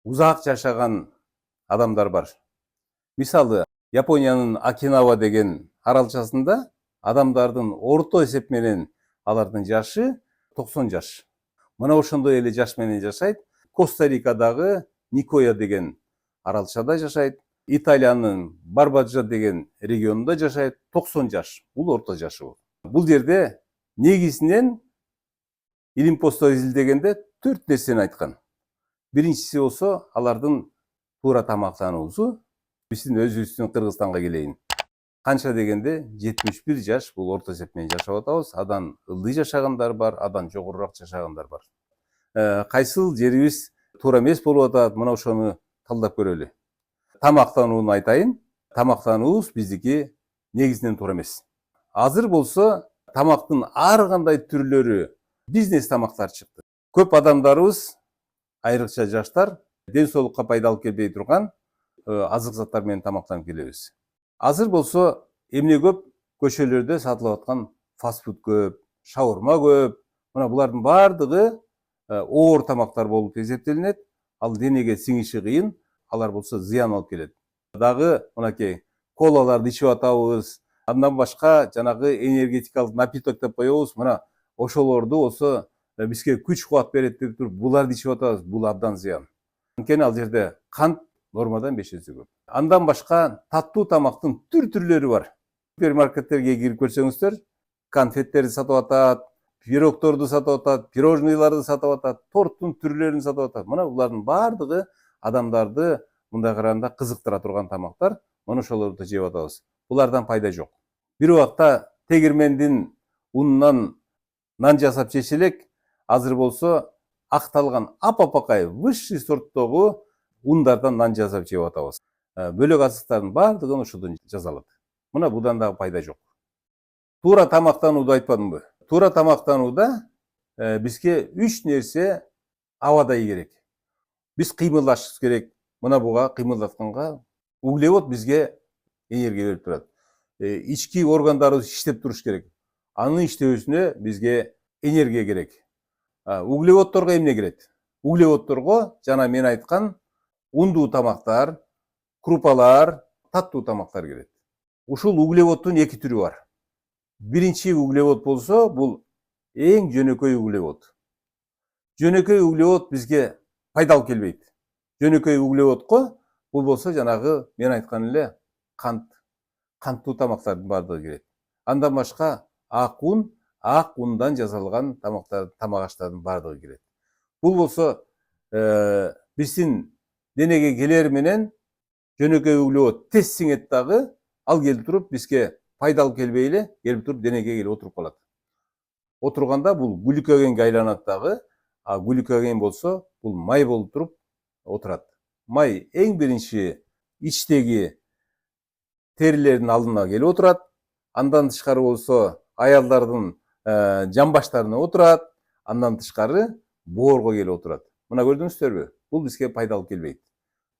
узак жашаган адамдар бар. Мисалы, Япониянын Окинава деген аралчасында адамдардын орто эсеп менен алардын жашы 90 жаш. Мына ошондой эле жаш менен жашайт. Коста-Рикадагы Никоя деген аралчада жашайт. Италиянын Барбаджа деген регионунда жашайт. 90 жаш. Бул орто жашы. Бул жерде негизинен илим постоо изилдегенде 4 нерсени айткан. Биринчиси болсо алардын туура тамактануусу. Биздин өзүбүздүн Кыргызстанга келейин. Канча дегенде 71 жаш, бул орто эсеп менен жашап атабыз. Адан ылдый жашагандар бар, адан жогорураак жашагандар бар. Кайсыл жерибиз туура эмес болуп атат, мына ошону талдап көрөлү. Тамактанууну айтайын. Тамактануубуз биздики негизинен туура эмес. Азыр болсо тамактын ар кандай түрлөрү, бизнес тамактар чыкты. Көп адамдарыбыз, айрыкча жаштар, ден соолукка пайда алып келбей турган азык заттар менен тамактанып келебиз. Азыр болсо эмне көп? Көчөлөрдө сатылып аткан фастфуд көп, шаурма көп. Мына булардын бардыгы оор тамактар болуп эсептелинет. Ал денеге сиңиши кыйын, алар болсо зыян алып келет. Дагы мынакей колаларды ичип атабыз. Андан башка жанагы энергетикалык напиток деп коебуз. Мына ошолорду болсо бизге күч кубат берет деп туруп буларды ичип атабыз. Бул абдан зыян. Анткени ал жерде кант нормадан 5 эсе көп. Андан башка таттуу тамактын түрлөрү бар. Супермаркеттерге кирип көрсөңүздөр, конфеттерди сатып атат, пирогторду сатып атат, пирожныйларды сатып атат, торттун түрлөрүн сатып атат. Мына булардын бардыгы адамдарды мындай караганда кызыктыра турган тамактар. Мына ошолорду жеп атабыз. Булардан пайда жок. Бир убакта тегирмендин унунан нан жасап жесе элек, азыр болсо акталган апапакай высший сорттогу ундардан нан жасап жеп атабыз. Бөлөк азыктардын бардыгын ошодон жасалат. Мына будан дагы пайда жок. Туура тамактанууду айтпадымбы? Туура тамактанууда бизге 3 нерсе абадай керек. Биз кыймылдашыбыз керек. Мына буга кыймылдатканга углевод бизге энергия берип турат. Ички органдарыбыз иштеп туруш керек. Анын иштөөсүнө бизге энергия керек. Углеводторго эмне кирет? Углеводторго жана мен айткан ундуу тамактар, крупалар, таттуу тамактар кирет. Ушул углеводдун 2 түрү бар. Биринчи углевод болсо, бул эң жөнөкөй углевод. Жөнөкөй углевод бизге пайдалуу келбейт. Жөнөкөй углеводко бул болсо жанагы мен айткан эле канттуу тамактардын бардыгы кирет. Андан башка ак ундан жасалган тамак аштардын бардыгы кирет. Бул болсо биздин денеге келер менен жөнөкөй углевод тез сиңет дагы, ал келип туруп бизге пайдалуу келбей эле, келип туруп денеге келип отуруп калат. Отурганда бул глюкогенге айланат дагы, а глюкоген болсо бул май болуп туруп отурат. Май эң биринчи ичтеги терилердин алдына келип отурат. Андан тышкары болсо аялдардын жамбаштарына отурат. Андан тышкары боорго келип отурат. Мына көрдүңүздөрбү? Бул бизге пайдалуу келбейт.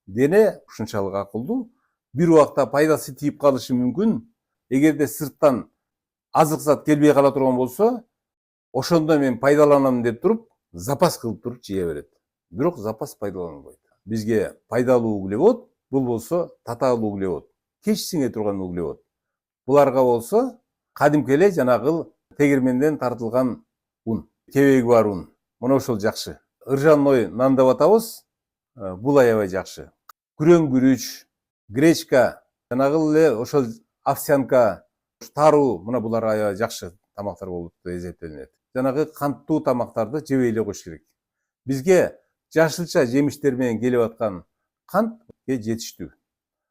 Дене ушунчалык акылдуу. Бир убакта пайдасы тийип калышы мүмкүн. Эгерде сырттан азык зат келбей кала турган болсо, ошондо мен пайдаланам деп туруп, запас кылып туруп жее берет. Бирок запас пайдаланылбайт. Бизге пайдалуу углевод, бул болсо татаалуу углевод. Кеч сиңе турган углевод. Буларга болсо кадимки эле жанагы тегирменден тартылган ун, кебеги бар ун. Мына ошол жакшы. Ыржанной нан деп атабыз. Бул аябай жакшы. Күрөң күрүч, гречка, жанагы эле ошол овсянка, таруу, мына булар аябай жакшы тамактар болуп эсептелинет. Жанагы канттуу тамактарды жебей эле коюш керек. Бизге жашылча жемиштер менен келип аткан кантке жетиштүү.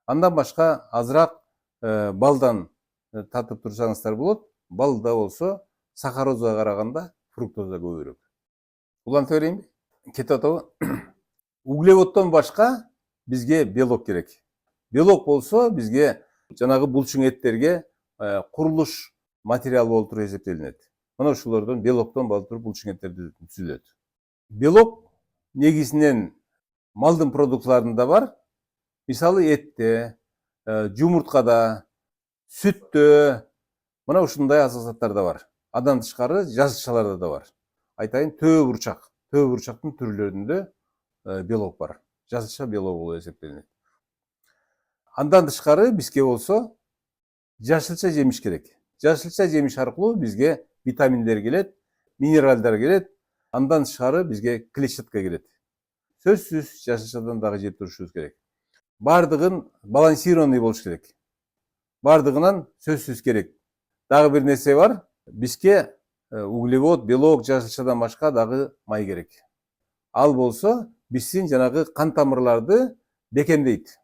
Андан башка азыраак балдан татып турсаңыздар болот. Балда болсо сахарозага караганда фруктоза көбүрөөк. Уланта берейинби? Кетип атабы? Углеводдон башка бизге белок керек. Белок болсо бизге жанагы булчуң эттерге курулуш материалы болуп туруп эсептелинет. Мына ушулордон белоктон болуп туруп булчуң эттерди түзүлөт. Белок негизинен малдын продуктларында бар. Мисалы этте, жумурткада, сүттө, мына ушундай азык заттарда бар. Андан тышкары жазыкчаларда да бар. Айтайын, төбө бурчактын түрлөрүндө белок бар. жасылча белок болуп эсептелинет. Андан тышкары бизге болсо жашылча жемиш керек. Жашылча жемиш аркылуу бизге витаминдер келет, минералдар келет. Андан тышкары бизге клетчатка келет. Сөзсүз жашылчадан дагы жеп турушубуз керек. Бардыгын балансированный болуш керек. Бардыгынан сөзсүз керек. Дагы бир нерсе бар. Бизге углевод, белок, жашылчадан башка дагы май керек. Ал болсо биздин жанагы кан тамырларды бекемдейт.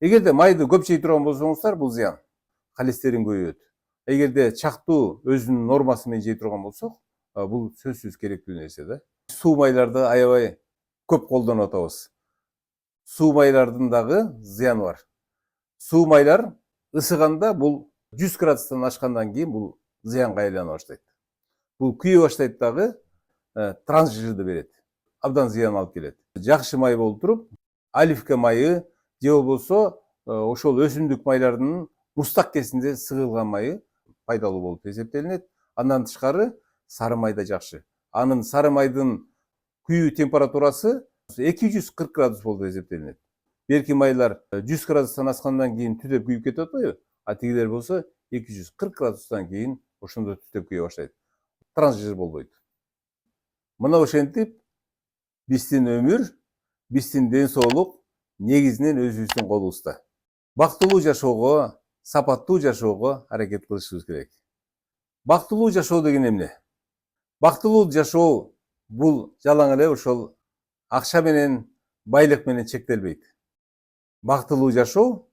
Эгерде майды көп жей турган болсоңуздар, бул зыян. Холестерин көбөйөт. Эгерде чактуу өзүнүн нормасы менен жей турган болсок, бул сөзсүз керектүү нерсе да. Суу майларды аябай көп колдонуп атабыз. Суу майлардын дагы зыяны бар. Суу майлар ысыганда бул 100 градустан ашкандан кийин бул зыянга айлана баштайт. Бул күйө баштайт дагы, транс жирди берет. Абдан зыян алып келет. Жакшы май болуп туруп, оливка майы же болбосо ошол өсүмдүк майлардын мустак кезинде сыгылган майы пайдалуу болуп эсептелинет. Андан тышкары сары май да жакшы. Анын сары майдын күйүү температурасы 240 градус болуп эсептелинет. Берки майлар 100 градустан аскандан кийин түтөп күйүп кетип атпайбы? А тигилер болсо 240 градустан кийин ошондо түтөп күйө баштайт. Транс жир болбойт. Мына ошентип биздин өмүр, биздин ден соолук негизинен өзүбүздүн колубузда. Бактылуу жашоого, сапаттуу жашоого аракет кылышыбыз керек. Бактылуу жашоо деген эмне? Бактылуу жашоо бул жалаң эле ошол акча менен, байлык менен чектелбейт. Бактылуу жашоо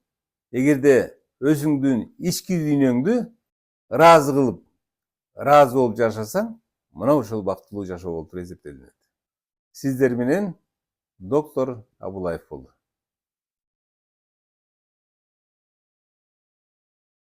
эгерде өзүңдүн ички дүйнөңдү ыраазы кылып, ыраазы болуп жашасаң, мына ошол бактылуу жашоо болуп эсептелинет. Сиздер менен доктор Абулаев болду.